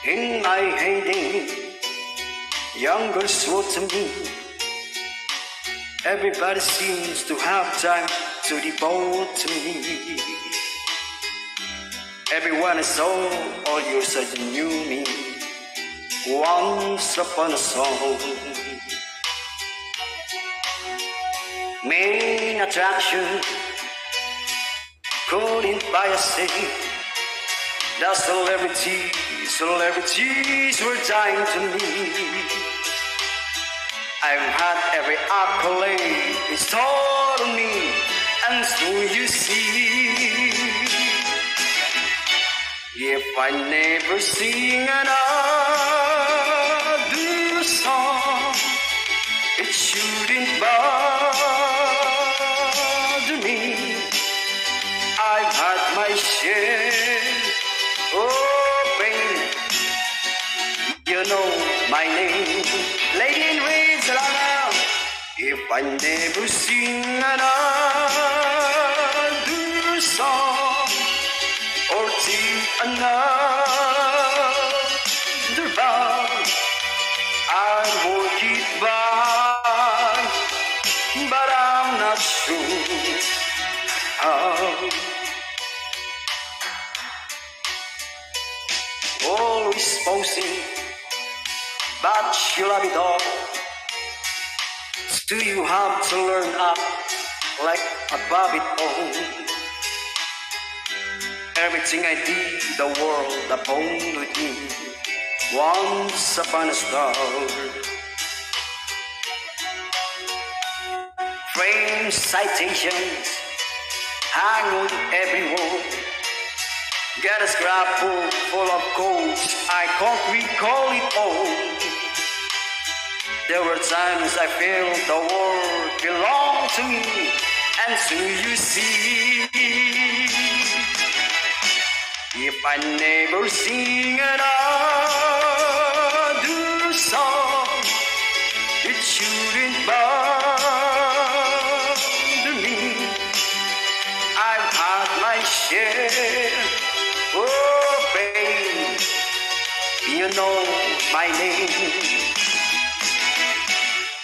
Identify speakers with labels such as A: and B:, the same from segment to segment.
A: In my heyday, young girls wrote to me. Everybody seems to have time to devote to me. Everyone is all yours as you knew me once upon a song. Main attraction, couldn't buy a seat. The celebrities were dying to me. I've had every accolade bestowed on me, and so you see, if I never sing another song, it shouldn't bother me. I've had my share. Oh, baby, you know my name. Lady in red, Salama. If I never sing another song or take another bow, I'll walk it by, but I'm not sure how. Always posing, but you love it all. Do you have to learn up like a Bobby all? Everything I did, the world upon with me. Once upon a star, frames, citations, hang on every wall. Get a scrapbook full of quotes, I can't recall it all. There were times I felt the world belonged to me, and so you see, if I never sing another song, it shouldn't bother me. I've had my share. Oh, babe, you know my name.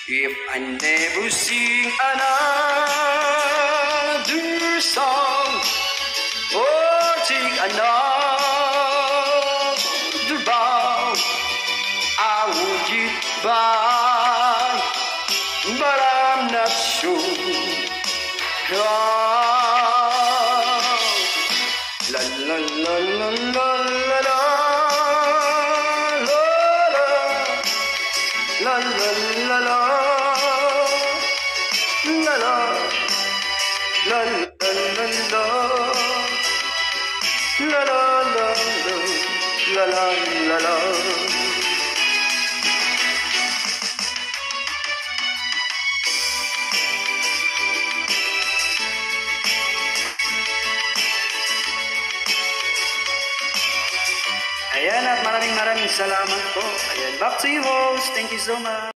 A: If I never sing another song or take another bow, I would get by, but I'm not sure. La la la la la la la la la la la la la la la la. Ayan, at maraming salamat po. Ayan, back to you host. Thank you so much.